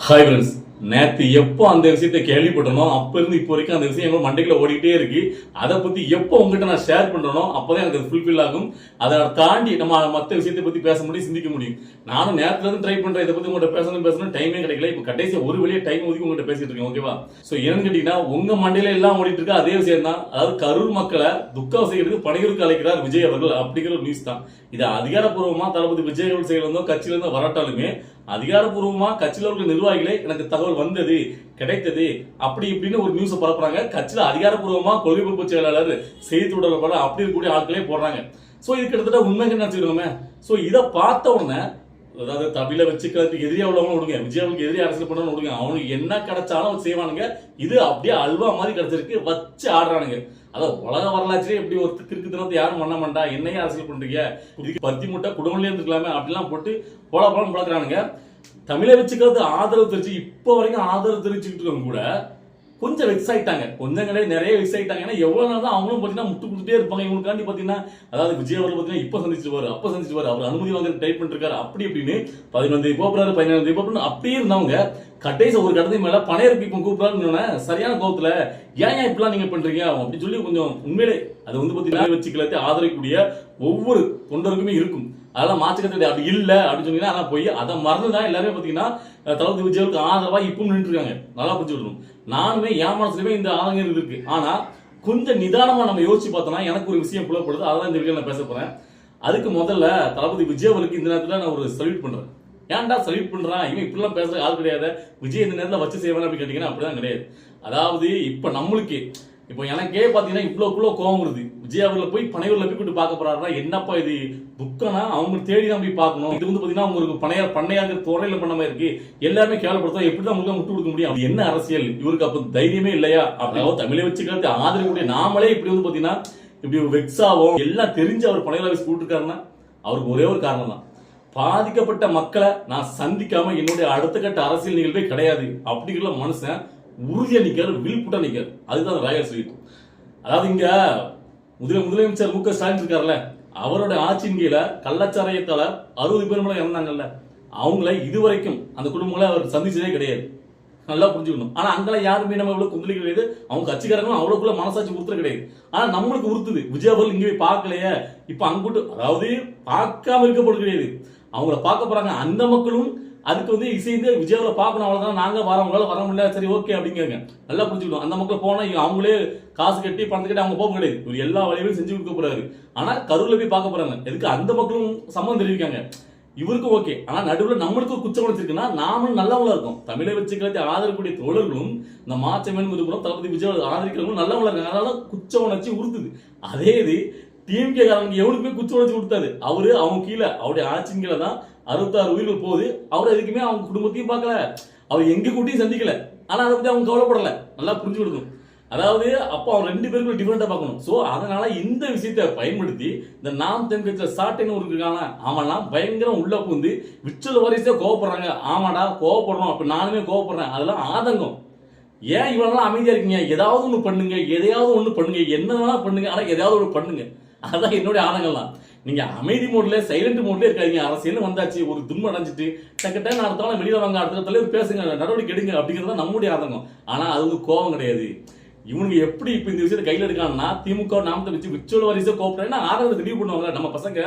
Hi friends, நேற்று எப்போ அந்த விஷயத்தை கேள்விப்பட்டனோ அப்ப இருந்து இப்போ வரைக்கும் அந்த விஷயம் எங்க மண்டைக்குள்ள ஓடிக்கிட்டே இருக்கு. அதை பத்தி எப்போ உங்ககிட்ட நான் ஷேர் பண்றனோ அப்பதான் எனக்கு அது ஃபுல்ஃபில் ஆகும். அதை தாண்டி நம்ம மற்ற விஷயத்தை பத்தி பேச முடியும், சிந்திக்க முடியும். நானும் நேரத்துல இருந்து ட்ரை பண்றேன், இதை பத்தி உங்கள்கிட்ட பேசணும் டைமே கிடைக்கல. இப்போ கடைசி ஒரு வழியா டைம் ஒதுக்கி உங்கள்கிட்ட பேசிட்டு இருக்கேன். ஓகேவா? ஸோ என்னன்னு கேட்டீங்கன்னா, உங்க மண்டையில எல்லாம் ஓடிட்டு இருக்கு அதே விஷயம் தான். அதாவது கரூர் மக்களை துக்கம் செய்யறதுக்கு பணிகளுக்கு அழைக்கிறார் விஜய் அவர்கள் அப்படிங்கிற ஒரு நியூஸ் தான். இது அதிகாரப்பூர்வமா தளபதி விஜய் அவர்கள் செயல் இருந்தோ கட்சியில இருந்தோ வரட்டாலுமே அதிகாரப்பூர்வமா கட்சியில உள்ள நிர்வாகிகளே எனக்கு தகவல் வந்தது, கிடைத்தது, அப்படி இப்படின்னு ஒரு நியூஸ் பரப்புறாங்க. கட்சியில அதிகாரப்பூர்வமா கொள்கை பொறுப்பு செயலாளர், செய்தி தொடர்பாளர் அப்படி இருக்கக்கூடிய ஆட்களே போடுறாங்க. சோ இது கிட்டத்தட்ட உண்மைங்க நினைச்சுக்கோமே. சோ இதை பார்த்த உடனே, அதாவது தமிழை வச்சுக்கிறதுக்கு எதிரியா உள்ளவங்க விடுங்க, விஜயவுக்கு எதிரி அரசியல் பண்ணணும் விடுங்க, அவனுக்கு என்ன கிடைச்சாலும் செய்வானுங்க. இது அப்படியே அல்வா மாதிரி கிடைச்சிருக்கு, வச்சு ஆடுறானுங்க. அதான் உலக வரலாற்றிலே எப்படி ஒரு கிறுக்கு தினத்தை யாரும் பண்ண மாட்டா, என்னையே அரசியல் பண்றீங்க, பருத்தி முட்டை குடும்பம்லயே இருந்துக்கலாமே அப்படிலாம் போட்டு போலாம் பழக்கிறானுங்க. தமிழை வச்சுக்கிறது ஆதரவு தெரிஞ்சு இப்போ வரைக்கும் ஆதரவு தெரிவிச்சுக்கிட்டு இருக்கவங்க கூட கொஞ்சம் வெக்ஸ் ஆயிட்டாங்க. கொஞ்சம் கிடையாது, நிறைய வெக்ஸ் ஆயிட்டாங்க. ஏன்னா எவ்வளவு நாள் தான் அவங்களும் பாத்தீங்கன்னா முட்டு கொடுத்துட்டே இருப்பாங்க. இவங்களுக்காண்டி பாத்தீங்கன்னா, அதாவது விஜய் அவர்கள் பாத்தீங்கன்னா இப்ப சந்திச்சுவாரு, அப்ப சந்திச்சுவாரு, அவர் அனுமதி வாங்க டைப் பண்ணிருக்காரு, அப்படி இப்படின்னு 15 போறாரு, 15 போறாரு அப்படியே இருந்தவங்க கடைசி ஒரு கடத்தை மேல பணையருக்கு இப்ப கூப்பிடாருன்னு சரியான கோபத்துல ஏன் இப்பெல்லாம் நீங்க பண்றீங்க அப்படின்னு சொல்லி கொஞ்சம் உண்மையிலே அது வந்து பாத்தீங்கன்னா வச்சுக்கலத்தை ஆதரிக்கக்கூடிய ஒவ்வொரு தொண்டருக்குமே இருக்கும். அதெல்லாம் மாற்றுக்கிறது அப்படி இல்ல அப்படின்னு சொன்னீங்கன்னா அதான் போய் அதை மறந்துதான் எல்லாருமே பாத்தீங்கன்னா தளபதி விஜய்க்கு ஆதரவா இப்பவும் நின்று இருக்காங்க. நல்லா புரிஞ்சு விடணும். நானுமே என் மனசுலயுமே இந்த ஆதங்கம் இருக்கு. ஆனா கொஞ்சம் நிதானமா நம்ம யோசிச்சு பார்த்தோம்னா எனக்கு ஒரு விஷயம் புலப்படுது. அதான் இந்த வீடியோ நான் பேச போறேன். அதுக்கு முதல்ல தளபதி விஜய் அவருக்கு இந்த நேரத்துல நான் ஒரு சல்யூட் பண்றேன். ஏன்டா சல்யூட் பண்றான், இவன் இப்படிலாம் பேசுற ஆள் கிடையாது, விஜய் இந்த நேரத்தில் வச்சு செய்வானு அப்படின்னு கேட்டீங்கன்னா அப்படிதான் கிடையாது. அதாவது இப்ப நம்மளுக்கு இப்போ எனக்கே பாத்தீங்கன்னா இவ்வளவு கோவம் வருது. விஜய் அவர்களை போய் பனையூர்ல போய் கூட்டு பார்க்க போறாருன்னா என்னப்பா இது துக்கம்னா அவங்க தேடி தான் போய் பார்க்கணும். இது வந்து பாத்தீங்கன்னா உங்களுக்கு பண்ணையாங்கிற துறையில பண்ண மாதிரி இருக்கு. எல்லாருமே கேவலப்படுத்தும், எப்படிதான் உங்களுக்கு முட்டு கொடுக்க முடியும்? அது என்ன அரசியல் இவருக்கு? அப்ப தைரியமே இல்லையா? அப்படின்னா தமிழை வச்சுக்கிறது ஆதரவுடைய நாமளே இப்படி வந்து பாத்தீங்கன்னா இப்படி வெக்ஸாவும் எல்லாம் தெரிஞ்சு அவர் பனையூர்ல போய் கூப்பிட்டுருக்காருன்னா அவருக்கு ஒரே ஒரு காரணம் தான், பாதிக்கப்பட்ட மக்களை நான் சந்திக்காம என்னுடைய அடுத்த கட்ட அரசியல் நிகழ்வே கிடையாது அப்படிங்கிற மனுஷன் உறுதியா நிக்காரு, வில்புட்டா நிக்காரு. அதுதான் ராயல் ஸ்வீட். அதாவது இங்க முதலமைச்சர் மு க ஸ்டாலின் இருக்காருல்ல, அவரோட ஆட்சியின் கீழ கள்ளச்சாராயத்தால 60 பேர் மேல இறந்தாங்கல்ல, அவங்கள இதுவரைக்கும் அந்த குடும்பங்களை அவர் சந்திச்சதே கிடையாது. நல்லா புரிஞ்சுக்கணும். ஆனா அங்கெல்லாம் யாருமே நம்ம இவ்வளவு கொந்தளிக்க கிடையாது. அவங்க கட்சிக்காரங்களும் அவ்வளவுக்குள்ள மனசாட்சி உறுத்துற கிடையாது. ஆனா நம்மளுக்கு உறுத்துது. விஜய் அவர்கள் இங்கே போய் பார்க்கலையே, இப்ப அங்கிட்டு அதாவது பார்க்காம இருக்கப்படும் கிடையாது, அவங்கள பார்க்க போறாங்க. அந்த மக்களும் அதுக்கு வந்து இசைந்து விஜயாவில பார்க்கணும், அவ்வளவுதான், நாங்க வரவங்களால வர முடியல, சரி ஓகே அப்படிங்கிறாங்க. நல்லா புரிஞ்சுக்கணும். அந்த மக்கள் போனா அவங்களே காசு கட்டி பணத்தை கட்டி அவங்க போக கிடையாது, ஒரு எல்லா வழியும் செஞ்சு கொடுக்க போறாரு. ஆனா கரூர்ல போய் பார்க்க போறாங்க. எதுக்கு? அந்த மக்களும் சம்மந்தம் தெரிவிக்காங்க. இவருக்கும் ஓகே. ஆனா நடுவில் நம்மளுக்கு குச்சம் உணர்ச்சிருக்குன்னா நாமளும் நல்லவங்களா இருக்கும். தமிழை வச்சுக்கிறதை ஆதரக்கூடிய தோழர்களும் இந்த மாச்சமேன் விரும்புகிறோம் தளபதி விஜய் ஆதரிக்கிறவங்களும் நல்லவங்களா இருக்காங்க. அதனால குச்ச உணர்ச்சி உறுத்துது. அதே இது டிஎம்கே காரங்க எவனுக்குமே குச்ச உணர்ச்சி கொடுத்தாரு. அவரு அவங்க கீழே அவருடைய ஆட்சியின் கீழே தான் 66 உயிர்கள் போகுது. அவர் எதுக்குமே அவங்க குடும்பத்தையும் பார்க்கல, அவர் எங்க கூட்டியும் சந்திக்கல. ஆனா அதை பத்தி அவங்க கவலைப்படல. நல்லா புரிஞ்சு கொடுக்கணும். அதாவது அப்போ அவங்க 2 பேருக்கும் டிஃபரெண்டா பார்க்கணும். சோ அதனால இந்த விஷயத்தை பயன்படுத்தி இந்த நாம் தென்கட்சியில சாட்டைன்னு ஒரு இருக்காங்க, ஆமாலாம் பயங்கரம் உள்ள புகுந்து விச்சல் வரிசையா கோவப்படுறாங்க. ஆமாடா கோவப்படுறோம், அப்ப நானுமே கோவப்படுறேன். அதெல்லாம் ஆதங்கம். ஏன் இவரெல்லாம் அமைதியா இருக்கீங்க? ஏதாவது ஒண்ணு பண்ணுங்க, எதையாவது ஒண்ணு பண்ணுங்க, என்ன வேணா பண்ணுங்க, ஆனா எதையாவது ஒண்ணு பண்ணுங்க. அதான் என்னுடைய ஆதங்கம்லாம். நீங்க அமைதி மோட்ல சைலண்ட் மோட்ல இருக்காதீங்க. அரசியல் வந்தாச்சு, ஒரு துன்பம் அடைஞ்சிட்டு டக்குன்னு அடுத்த வெளியில வாங்க, அடுத்த தலைவர் பேசுங்க, நடவடிக்கை எடுங்க அப்படிங்கிறது நம்முடைய ஆதங்கம். ஆனா அது வந்து கோபம் கிடையாது. இவனுக்கு எப்படி இப்ப இந்த விஷயத்தை கையில எடுக்காங்கன்னா திமுக நாமத்தை வச்சு விச்சோல வரிசை கோப்பறேன்னா ஆதரவு தெளிவு பண்ணுவாங்க நம்ம பசங்க.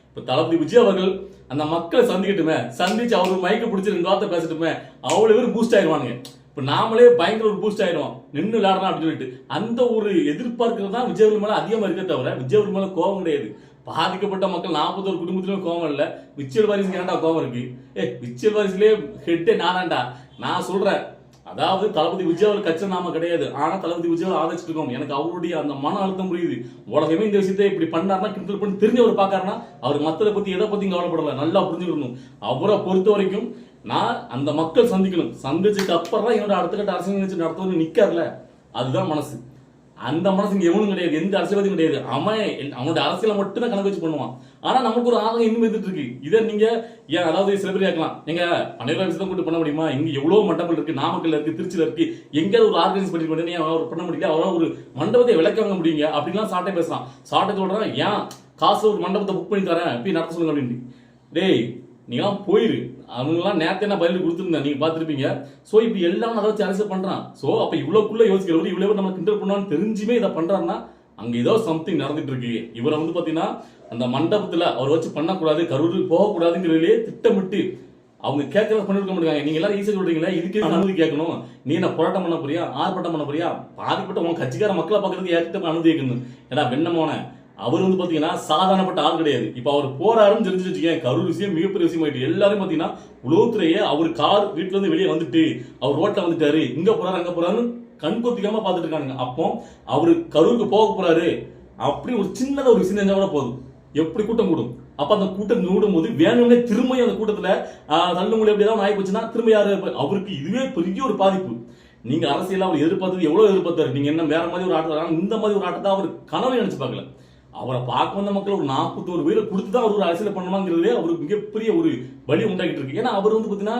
இப்ப தளபதி விஜய் அவர்கள் அந்த மக்களை சந்திக்கட்டுமே, சந்திச்சு அவருக்கு மயக்க பிடிச்சி 2 வார்த்தை பேசட்டுமே, அவ்வளவு பேர் பூஸ்ட் ஆயிடுவானுங்க. இப்ப நாமளே பயங்கர ஒரு பூஸ்ட் ஆயிடும், நின்று விளையாடலாம் அப்படின்னு சொல்லிட்டு அந்த ஒரு எதிர்பார்க்கிறது தான் விஜய் மேல அதிகமா இருக்க தவிர விஜய் மேல கோபம் கிடையாது. பாதிக்கப்பட்ட மக்கள் 41 குடும்பத்திலும் கோபம் இல்ல. விச்சல் வாரிசுக்கு ஏன்டா கோபம் இருக்கு? விச்சல் வாரிசுலயே ஹெட்டே நானாண்டா. நான் சொல்றேன், அதாவது தளபதி விஜய் அவர் கட்சி நாம கிடையாது. ஆனா தளபதி விஜய் ஆதரிச்சுட்டு இருக்கோம். எனக்கு அவருடைய அந்த மன அழுத்தம் புரியுது. உலகமே இந்த விஷயத்தை இப்படி பண்ணாருன்னா கிண்டல் பண்ணி தெரிஞ்சு அவர் பாக்காருன்னா அவர் மத்ததை பத்தி எதை பத்தி கவலைப்படல. நல்லா புரிஞ்சுக்கணும். அவரை பொறுத்த வரைக்கும் நான் அந்த மக்கள் சந்திக்கணும், சந்திச்சதுக்கு அப்புறம் தான் என்னோட அடுத்த கட்ட அரசியல் நிகழ்ச்சி நடத்துவது நிக்காருல, அதுதான் மனசு. அந்த மனசு இங்க எவனும் கிடையாது, எந்த அரசியல்வாதியும் கிடையாது. அவனோட அரசியலை மட்டும் தான் கணக்கு வச்சு பண்ணுவான். ஆனா நமக்கு ஒரு ஆதங்கம் இன்னும் இருந்துட்டு இருக்கு. இதை நீங்க ஏன் அதாவது சில பேர் கேட்கலாம், நீங்க பன்னீர் விஷயத்தை கூட்டு பண்ண முடியுமா? இங்க எவ்வளவு மண்டபங்கள் இருக்கு, நாமக்கல்ல இருக்கு, திருச்சியில இருக்கு, எங்கேயாவது ஒரு ஆர்கனைஸ் பண்ணி அவர் பண்ண முடியல, அவரால் ஒரு மண்டபத்தை விளக்க வாங்க முடியுங்க அப்படிலாம் சாட்டை பேசலாம். சாட்டை சொல்றான், ஏன் காசு ஒரு மண்டபத்தை புக் பண்ணி தரேன் இப்படி நடத்த சொல்லுங்க அப்படின்னு. டேய் நீங்களாம் போயிரு. அவங்களாம் நேரத்தை என்ன பதில் கொடுத்துருந்தேன், நீங்க பார்த்துருப்பீங்க. ஸோ இப்படி எல்லாம் அதை வச்சு அரசியல் பண்றான். ஸோ அப்ப இவ்வளவுக்குள்ள யோசிக்கிறவர் இவ்வளவு நம்ம கிண்டல் பண்ணுவான்னு தெரிஞ்சுமே இதை பண்றாருன்னா அங்க ஏதோ சம்திங் நடந்துட்டு இருக்கு. இவரை வந்து பாத்தீங்கன்னா அந்த மண்டபத்துல அவர் வச்சு பண்ணக்கூடாது, கரூருக்கு போகக்கூடாதுங்கிறதுலே திட்டமிட்டு அவங்க கேட்கறத பண்ணிருக்க மாட்டாங்க. நீங்க எல்லாரும் ஈஸியா சொல்றீங்களா, இதுக்கு அனுமதி கேட்கணும், நீ என்ன போராட்டம் பண்ண போறியா, ஆர்ப்பாட்டம் பண்ண போறியா, பாதிப்பட்ட உங்க கட்சிக்கார மக்களை பாக்குறதுக்கு யார்கிட்ட அனுமதி கேட்கணும். ஏன்னா வெண்ணமான அவர் வந்து பாத்தீங்கன்னா சாதாரணப்பட்ட ஆள் கிடையாது. இப்ப அவர் போறாருன்னு தெரிஞ்சு வச்சுக்கேன், கரூர் விஷயம் மிகப்பெரிய விஷயம் ஆயிட்டு. எல்லாரும் பாத்தீங்கன்னா உலகத்திலேயே அவர் கார் வீட்டுல இருந்து வெளியே வந்துட்டு அவர் ரோட்ல வந்துட்டாரு, இங்க போறாரு அங்க போறாருன்னு கண்கொத்திக்காம பாத்துட்டு இருக்கானுங்க. அப்போ அவரு கரூருக்கு போக போறாரு அப்படி ஒரு சின்னதா ஒரு விஷயம் செஞ்சா கூட போதும், எப்படி கூட்டம் கூடும். அப்ப அந்த கூட்டம் கூடும் போது வேணும்னே திரும்ப அந்த கூட்டத்துல தள்ளுமொழி எப்படிதான் ஆகி போச்சுன்னா திரும்ப யாரு அவருக்கு இதுவே பெரிய ஒரு பாதிப்பு. நீங்க அரசியல் அவர் எதிர்பார்த்தது எவ்வளவு எதிர்பார்த்தாரு, நீங்க என்ன வேற மாதிரி ஒரு ஆட்டம், இந்த மாதிரி ஒரு ஆட்டத்தை அவர் கனவு நினைச்சு பார்க்கல. அவரை பார்க்க வந்த மக்கள் ஒரு 41 பேரை கொடுத்துதான் அவர் ஒரு அரசியல் பண்ணணுங்கிறதே அவருக்கு மிகப்பெரிய ஒரு வழி உண்டாக்கிட்டு இருக்கு. ஏன்னா அவர் வந்து பாத்தீங்கன்னா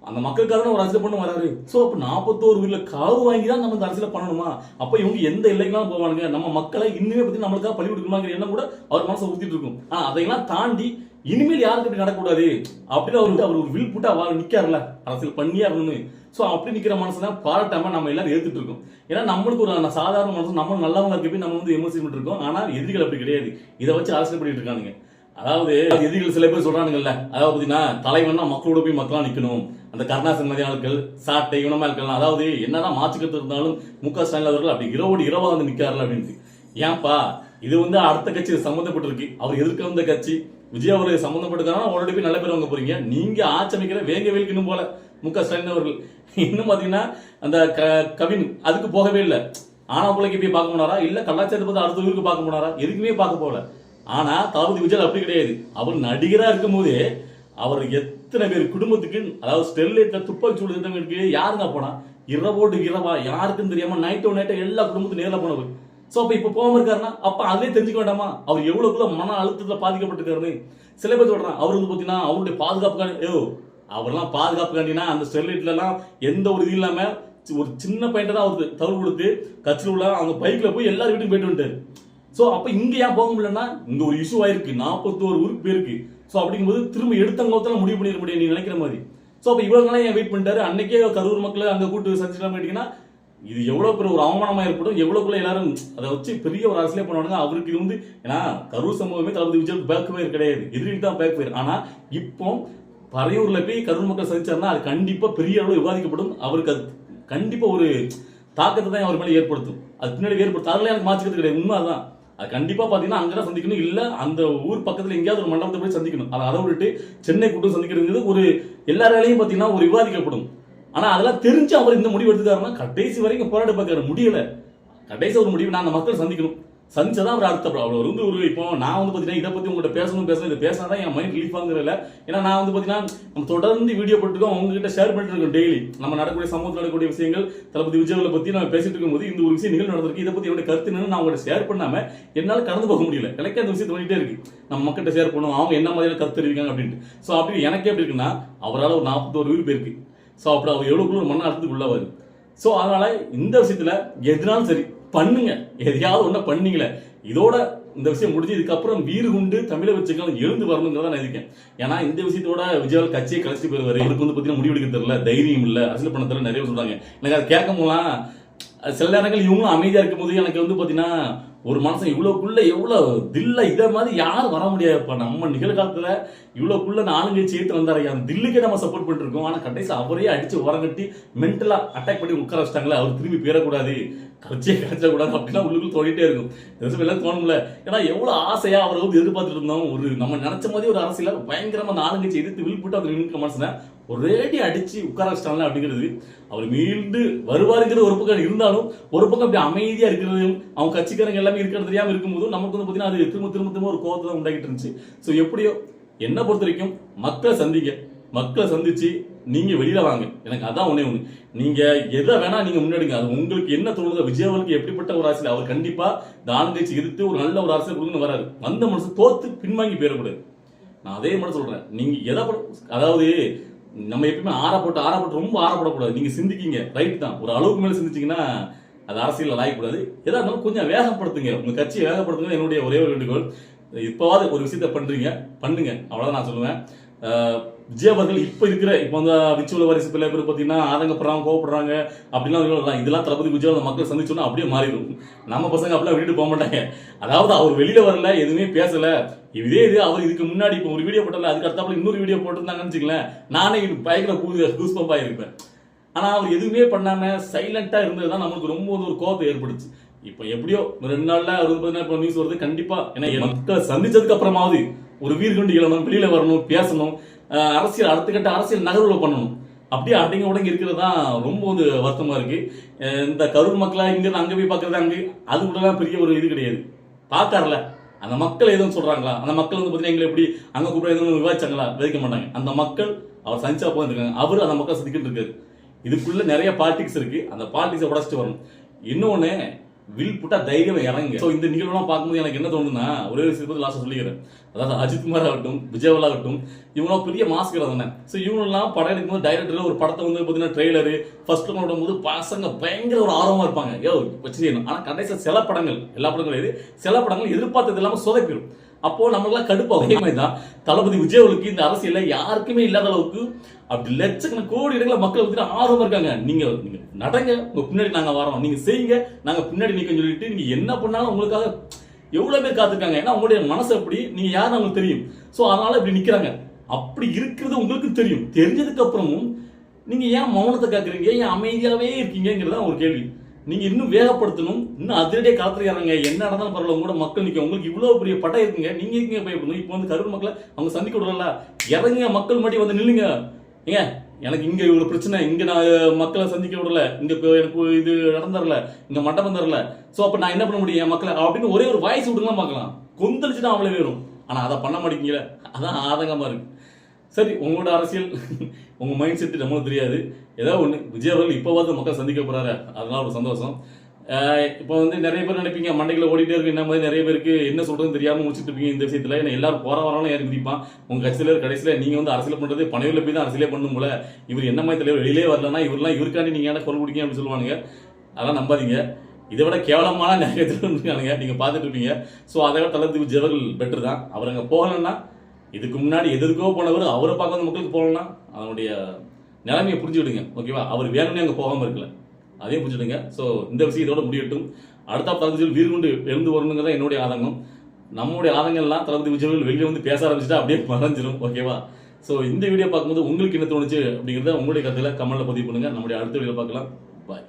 அந்த மக்களுக்காக ஒரு அரசியல் பண்ண வராரு. சோ அப்ப 41 வீர்ல காவு வாங்கி தான் நம்ம இந்த அரசியல் பண்ணணுமா? அப்ப இவங்க எந்த எல்லைக்கெல்லாம் போவானுங்க, நம்ம மக்களை இன்னுமே பத்தி நம்மளுக்காக பழி கொடுக்கணுமாங்கிற எண்ணம் கூட அவர் மனசை ஊத்திட்டு இருக்கும். ஆனா அதையெல்லாம் தாண்டி இனிமேல் யாருக்கு இப்படி நடக்கூடாது அப்படின்னு அவர் ஒரு வில் போட்டு அவர் நிக்காருல அரசியல் பண்ணியா இருக்கணும்னு. சோ அப்படி நிக்கிற மனசுதான் பாராட்டாம நம்ம எல்லாரும் ஏத்துட்டு இருக்கோம். ஏன்னா நம்மளுக்கு ஒரு சாதாரண மனசு, நம்ம நல்லவங்க இருக்க போய் நம்ம வந்து விமர்சனம் பண்ணிட்டு இருக்கோம். ஆனா எதிரிகள் அப்படி கிடையாது, இதை வச்சு அரசியல் பண்ணிட்டு இருக்கானுங்க. அதாவது எதிரிகள் சில பேர் சொல்றானுங்கல்ல, அதாவது பாத்தீங்கன்னா தலைவன்னா மக்களோட போய் மக்களா நிக்கணும், அந்த கருணாசன் மதிய ஆட்கள் சாட்டை இவனமா இருக்கலாம், அதாவது என்னதான் மாற்றுக்கத்து இருந்தாலும் முக ஸ்டாலின் அவர்கள் அப்படி இரவோடு இரவா வந்து நிக்காருல அப்படின்ட்டு. ஏன்பா இது வந்து அடுத்த கட்சி சம்பந்தப்பட்டிருக்கு, அவர் எதிர்க்க வந்த கட்சி விஜய் அவர்கள் சம்பந்தப்பட்டிருக்காங்க, அவரோட போய் நல்ல பேர் வாங்க போறீங்க. நீங்க ஆட்சமிக்கிற வேங்க வேல்க்கணும் போல முக ஸ்டாலின் அவர்கள். இன்னும் பாத்தீங்கன்னா அந்த கவின் அதுக்கு போகவே இல்லை. ஆனா பிள்ளைக்கு போய் பார்க்க போனாரா, இல்ல கலாச்சாரத்தை பத்தி அடுத்த ஊருக்கு பார்க்க போனாரா, எதுக்குமே பார்க்க போகல. ஆனா தளபதி விஜய் அப்படி கிடையாது. அவர் நடிகரா இருக்கும் போதே அவர் எத்தனை பேர் குடும்பத்துக்கு, அதாவது ஸ்டெர்லைட்ல துப்பாக்கி சூடு திட்டங்களுக்கு யாருங்க போனா, இரவோடு இரவா யாருக்கும் தெரியாம நைட்டோ நைட்டோ எல்லா குடும்பத்துக்கும் நேரில் போனவர். சோ அப்ப இப்ப போகாம இருக்காருன்னா அப்ப அதே தெரிஞ்சுக்க வேண்டாமா அவர் எவ்வளவுக்குள்ள மன அழுத்தத்துல பாதிக்கப்பட்டிருக்காருன்னு. சில பேர் சொல்றான் அவர் வந்து பாத்தீங்கன்னா அவருடைய பாதுகாப்பு அவர்லாம் பாதுகாப்பு காண்டினா அந்த ஸ்டெர்லைட்ல எல்லாம் எந்த ஒரு இது இல்லாம ஒரு சின்ன பையன் தான் அவருக்கு தவறு கொடுத்து கட்சியில் உள்ள அவங்க பைக்ல போய் எல்லாரும் வீட்டுக்கு போயிட்டு வந்துட்டாரு. சோ அப்ப இங்க ஏன் போக முடியலன்னா இங்க ஒரு இஷ்யூ ஆயிருக்கு, 41 ஊருக்கு போயிருக்கு. சோ அப்படிங்கும்போது திரும்ப எடுத்தவங்க முடிவு பண்ணிட முடியும் நீ நினைக்கிற மாதிரி. சோ அப்ப இவ்வளவு நாளா ஏன் வெயிட் பண்ணிட்டாரு, அன்னைக்கே கரூர் மக்களை அங்க கூட்டு சந்திச்சுலாம் கேட்டீங்கன்னா இது எவ்வளவு பெரிய ஒரு அவமானமா ஏற்படும், எவ்வளவுக்குள்ள எல்லாரும் அதை வச்சு பெரிய ஒரு அரசியலே பண்ணுவாங்க. அவருக்கு இது வந்து ஏன்னா கரூர் சமூகமே தளபதி விஜய் பேக் ஃபயர் கிடையாது, எதிரிக்கு தான் பேக் ஃபயர். ஆனா இப்போ பறையூர்ல போய் கரூர் மக்கள் சந்திச்சாருன்னா அது கண்டிப்பா பெரிய அளவு விவாதிக்கப்படும். அவருக்கு அது கண்டிப்பா ஒரு தாக்கத்தை தான் அவர் மேலே ஏற்படுத்தும். அது பின்னாடி ஏற்படுத்தும், அதெல்லாம் எனக்கு மாற்றிக்கிறது கிடையாது, உண்மை அதுதான். அது கண்டிப்பா பாத்தீங்கன்னா அங்கதான் சந்திக்கணும், இல்ல அந்த ஊர் பக்கத்துல எங்கேயாவது ஒரு மண்டபத்தை போய் சந்திக்கணும். அதை விட்டுட்டு சென்னை கூட்டம் சந்திக்கிறது ஒரு எல்லாராலையும் பாத்தீங்கன்னா ஒரு விவாதிக்கப்படும். ஆனா அதெல்லாம் தெரிஞ்சு அவர் இந்த முடிவு எடுத்துக்காருன்னா கடைசி வரைக்கும் போராட்ட பார்க்க முடியல. கடைசி ஒரு முடிவு நான் அந்த மக்கள் சந்திக்கணும், சந்திச்சதான் அவர் அடுத்த அவர் வந்து ஒரு இப்போ நான் வந்து பாத்தீங்கன்னா இதை பத்தி உங்கள்கிட்ட பேசணும் இதை பேசினாதான் என் மைண்ட் ரிலீஃப் ஆகுறதில்ல. ஏன்னா நான் வந்து பாத்தீங்கன்னா நம்ம தொடர்ந்து வீடியோ போட்டுருக்கோம், உங்ககிட்ட ஷேர் பண்ணிட்டு இருக்கோம் டெய்லி நம்ம நடக்கக்கூடிய சமூகத்தில் நடக்கக்கூடிய விஷயங்கள் தளபதி விஜய்களை பத்தி நம்ம பேசிட்டு இருக்கும்போது இந்த ஒரு விஷயம் நிகழ்வு நடந்திருக்கு, இதை பத்தி என்னோட கருத்து என்னன்னு நான் உங்கள்கிட்ட ஷேர் பண்ணாம என்னால கடந்து போக முடியல. எனக்கு அந்த விஷயத்தை பண்ணிட்டே இருக்கு, நம்ம மக்கள்கிட்ட ஷேர் பண்ணுவோம் அவங்க என்ன மாதிரியான கருத்து தெரிவிக்காங்க அப்படின்ட்டு. ஸோ அப்படி எனக்கு எப்படி இருக்குன்னா அவரால் ஒரு 41 வீடு போயிருக்கு. ஸோ அப்படி அவர் எவ்வளவுக்குள்ள ஒரு மன அழுத்தத்துக்கு உள்ளவாரு. ஸோ அதனால இந்த விஷயத்துல எதுனாலும் சரி பண்ணுங்க, எதையாவது ஒண்ணு பண்ணீங்களே இதோட இந்த விஷயம் முடிஞ்சு இதுக்கப்புறம் வீறு கொண்டு தமிழை வச்சுக்கலாம் எழுந்து வரணுங்கிறத நான் இருக்கேன். ஏன்னா இந்த விஷயத்தோட விஜயால் கட்சியை கழிச்சு போயிருவாரு, இவருக்கு வந்து பார்த்தீங்கன்னா முடிவெடுக்க தெரியல, தைரியம் இல்லை, அரசியல் பண்ண தெரியல, நிறைய சொல்றாங்க. எனக்கு அதை கேட்கும் போலாம் சில நேரங்கள் இவங்களும் அமைதியா இருக்கும் போது எனக்கு வந்து பாத்தீங்கன்னா ஒரு மனுஷன் இவ்வளவுக்குள்ள எவ்வளவு தில்ல இதை மாதிரி யாரும் வர முடியாது. நம்ம நிகழ்காலத்துல இவ்வளவுக்குள்ள ஆளுங்கட்சி ஏற்று வந்தாரு, அந்த தில்லுக்கே நம்ம சப்போர்ட் பண்ணிட்டு இருக்கோம். ஆனா கடைசி அவரே அடிச்சு உரங்கட்டி மென்டலா அட்டாக் பண்ணி உட்கார வச்சிட்டாங்களே, அவர் திரும்பி பேரக்கூடாது கட்சியை கிடைச்சக்கூடாது அப்படின்னா உள்ளுக்குள்ள தோண்டிட்டே இருக்கும். எல்லாம் தோணும்ல, ஏன்னா எவ்வளவு ஆசையா அவரை வந்து எதிர்பார்த்துட்டு இருந்தோம். ஒரு நம்ம நினைச்ச மாதிரி ஒரு அரசியல பயங்கரமா அந்த ஆளுங்கட்சி எதிர்த்து வில்பட்டு அவர் நிற்கிற மனுஷனை ஒரேடி அடிச்சு உட்கார வச்சிட்டாங்க அப்படிங்கிறது. அவர் மீண்டு வருவாருங்கிறது ஒரு பக்கம் இருந்தாலும் ஒரு பக்கம் அப்படி அமைதியா இருக்கிறதையும் அவங்க கட்சிக்காரங்க எல்லாமே இருக்கிறது தெரியாம இருக்கும்போது நமக்கு வந்து பாத்தீங்கன்னா அது திரும்ப திரும்ப திரும்ப ஒரு கோபத்தை தான் உண்டாகிட்டு இருந்துச்சு. ஸோ எப்படியோ என்ன பொறுத்த வரைக்கும் மக்களை சந்திக்க, மக்களை சந்திச்சு நீங்க வெளியில வாங்க, எனக்கு அதான் ஒண்ணே ஒண்ணு. நீங்க எதை வேணா நீங்க முன்னெடுங்க, அது உங்களுக்கு என்ன தோணுதோ. விஜய் அவர்களுக்கு எப்படிப்பட்ட ஒரு அரசியல், அவர் கண்டிப்பா தானங்கட்சி எதிர்த்து ஒரு நல்ல ஒரு அரசியல் கொடுக்கணும் வராரு. வந்த மனுஷன் தோத்து பின்வாங்கி போயிடக்கூடாது. நான் அதே மாதிரி சொல்றேன், நீங்க எதை அதாவது நம்ம எப்பயுமே ஆறப்பட்டு ரொம்ப ஆறப்படக்கூடாது. நீங்க சிந்திக்கீங்க ரைட் தான், ஒரு அளவுக்கு மேல சிந்திச்சீங்கன்னா அது அரசியல் ஆகக்கூடாது. எதா இருந்தாலும் கொஞ்சம் வேகப்படுத்துங்க, உங்க கட்சியை வேகப்படுத்துங்க. என்னுடைய ஒரே ஒரு வேண்டுகோள், இப்போவாது ஒரு விஷயத்த பண்றீங்க பண்ணுங்க, அவ்வளவுதான் நான் சொல்லுவேன். விஜய் அவர்கள் இப்போ வந்து விச்சுவல வாரிசு பிள்ளை பேர் பார்த்தீங்கன்னா ஆதங்கப்படுறாங்க, கோவப்படுறாங்க அப்படிலாம் இதெல்லாம் தளபதி விஜய் அந்த மக்கள் சந்திச்சோன்னா அப்படியே மாறிடும். நம்ம பசங்க அப்படிலாம் விட்டுட்டு போக மாட்டாங்க. அதாவது அவர் வெளியில வரல, எதுவுமே பேசல. இது அவர் இதுக்கு முன்னாடி இப்போ ஒரு வீடியோ போட்டல, அதுக்கு அடுத்தாப்புல இன்னொரு வீடியோ போட்டிருந்தாங்கன்னு வச்சுங்களேன், நானே பயங்கர கூஸ் பம்ப் ஆயிருப்பேன். ஆனா அவர் எதுவுமே பண்ணாம சைலண்டா இருந்ததுதான் நம்மளுக்கு ரொம்ப ஒரு கோபத்தை ஏற்படுச்சு. இப்போ எப்படியோ 2 நாள்ல அவர் பார்த்தீங்கன்னா இப்போ நியூஸ் வருது. கண்டிப்பா ஏன்னா மக்களை சந்திச்சதுக்கு அப்புறமாவது ஒரு வீர்கொண்டு இழணும், வெளியில வரணும், பேசணும், அரசியல் அடுத்த கட்ட அரசியல் நகர்வுல பண்ணணும். அப்படியே அடங்கி உடங்கி இருக்கிறது தான் ரொம்ப வந்து வருத்தமா இருக்கு. இந்த கரூர் மக்களா இங்க அங்க போய் பாக்குறது அங்க அது கூட பெரிய ஒரு இது கிடையாது. பாக்கார்ல அந்த மக்கள் எதுவும் சொல்றாங்களா, அந்த மக்கள் வந்து பார்த்தீங்கன்னா எங்களை எப்படி அங்க கூப்பிட எதுவும் விவாதிச்சாங்களா, விதைக்க மாட்டாங்க. அந்த மக்கள் அவர் சந்திச்சா போயிருக்காங்க, அவரு அந்த மக்கள் சந்திக்கிட்டு இருக்காரு. இதுக்குள்ள நிறைய பாலிடிக்ஸ் இருக்கு, அந்த பாலிடிக்ஸை உடச்சிட்டு வரணும். இன்னொன்னு வில் புட்டா தைரியம் இறங்க. ஸோ இந்த நிகழ்வுலாம் பார்க்கும்போது எனக்கு என்ன தோணுதுன்னா, ஒரே விஷயத்தை பற்றி லாஸ்ட்டாக சொல்லிக்கிறேன். அதாவது அஜித் குமார் ஆகட்டும், விஜயவால் ஆகட்டும், இவங்களாம் பெரிய மாஸ்கர் தானே. ஸோ இவங்கெல்லாம் படம் எடுக்கும்போது டைரக்டர் ஒரு படத்தை வந்து பார்த்தீங்கன்னா ட்ரெய்லரு ஃபர்ஸ்ட் லுக் விடும்போது பசங்க பயங்கர ஒரு ஆர்வமாக இருப்பாங்க, வச்சு செய்யணும். ஆனால் கடைசியில் சில படங்கள், எல்லா படங்களும் இது, சில படங்கள் எதிர்பார்த்தது இல்லாமல் சொதப்பிடும். அப்போ நம்மளாம் கடுப்பாகும். அதே மாதிரி தான் தளபதி விஜய்களுக்கு இந்த அரசியல யாருக்குமே இல்லாத அளவுக்கு அப்படி லட்சக்கணக்கான கோடி இடங்கள மக்கள் வந்து ஆர்வமா இருக்காங்க. நீங்க நடங்க, உங்க பின்னாடி நாங்க வரோம், நீங்க செய்யுங்க, நாங்க பின்னாடி நிக்க சொல்லிட்டு நீங்க என்ன பண்ணாலும் உங்களுக்காக எவ்வளவு பேர் காத்திருக்காங்க. ஏன்னா உங்களுடைய மனசு எப்படி, நீங்க யாருன்னு அவங்களுக்கு தெரியும். ஸோ அதனால இப்படி நிக்கிறாங்க. அப்படி இருக்கிறது உங்களுக்கு தெரியும். தெரிஞ்சதுக்கு அப்புறமும் நீங்க ஏன் மௌனத்தை காக்குறீங்க, ஏன் அமைதியாவே இருக்கீங்கிறதா ஒரு கேள்வி. நீங்க இன்னும் வேகப்படுத்தணும், இன்னும் அதிரடியே காலத்துல இறங்க. என்ன நடந்தாலும் பரவாயில்ல, உங்களோட மக்கள் நிற்கும். உங்களுக்கு இவ்வளவு பெரிய படம் இருக்குங்க, நீங்க இருக்கீங்க பயப்படணும். இப்போ வந்து கரூர் மக்களை அவங்க சந்திக்க விடல, இறங்க, மக்கள் மாட்டி வந்து நில்லுங்க. ஏங்க எனக்கு இங்க இவ்வளவு பிரச்சனை, இங்க நான் மக்களை சந்திக்க விடல, இங்க எனக்கு இது நடந்துடல, இங்க மண்டபம் தரல, சோ அப்ப நான் என்ன பண்ண முடியும் என் மக்களை அப்படின்னு ஒரே ஒரு வாய்ஸ் விட்டுலாம் பார்க்கலாம். கொந்தளிச்சுதான் அவங்களே வேணும். ஆனா அதை பண்ண மாட்டேங்கிற, அதான் ஆதங்கமா இருக்கு. சரி, உங்களோட அரசியல் உங்க மைண்ட் செட் நம்மளுக்கு தெரியாது. ஏதோ ஒன்று விஜய் அவர்கள் இப்போவாது மக்கள் சந்திக்க போறாரு, அதனால ஒரு சந்தோஷம். இப்போ வந்து நிறைய பேர் நினைப்பீங்க மண்டைகளை ஓடிட்டே இருக்கு, என்ன மாதிரி நிறைய பேருக்கு என்ன சொல்றதுன்னு தெரியாம முடிச்சுட்டு இருப்பீங்க இந்த விஷயத்துல. ஏன்னா எல்லாரும் போற வரலாம் யாரும் குதிப்பான். உங்க கட்சியில கடைசியில நீங்க வந்து அரசியல் பண்றது பனையூர்ல போய் தான் அரசியலே பண்ணும் போல. இவர் என்ன மாதிரி தலைவர் வெளியிலே வரலன்னா இவரெல்லாம் இவருக்காண்டி நீங்க என்ன கொல் குடிக்க அப்படின்னு சொல்லுவானுங்க. அதெல்லாம் நம்பாதீங்க. இதை விட கேவலமான நிறைய இருக்கானுங்க, நீங்க பார்த்துட்டு இருப்பீங்க. ஸோ அதை விட தளபதி விஜய் அவர்கள் பெட்டர் தான். அவர் அங்கே போகலன்னா, இதுக்கு முன்னாடி எதுக்கோ போனவர் அவரை பார்க்க வந்து மக்களுக்கு போகலன்னா அதனுடைய நிலைமையை புரிஞ்சுக்கிடுங்க. ஓகேவா, அவர் வேணும்னே அங்கே போகாமல் இருக்கல, அதையும் புரிஞ்சுடுங்க. ஸோ இந்த விஷயம் இதோட முடியட்டும். அடுத்த தளபதி வீர்கொண்டு எழுந்து வரணுங்கிறத என்னுடைய ஆதங்கம். நம்முடைய ஆதங்கம்லாம் தளபதி விஜய் வெளியே வந்து பேச ஆரம்பிச்சுட்டா அப்படியே மறைஞ்சிடும். ஓகேவா, ஸோ இந்த வீடியோ பார்க்கும்போது உங்களுக்கு என்ன தோணுச்சு அப்படிங்கிறத உங்களுடைய கருத்துல கமெண்ட்ல பதிவு பண்ணுங்க. நம்முடைய அடுத்த வீடியோ பார்க்கலாம். பாய்.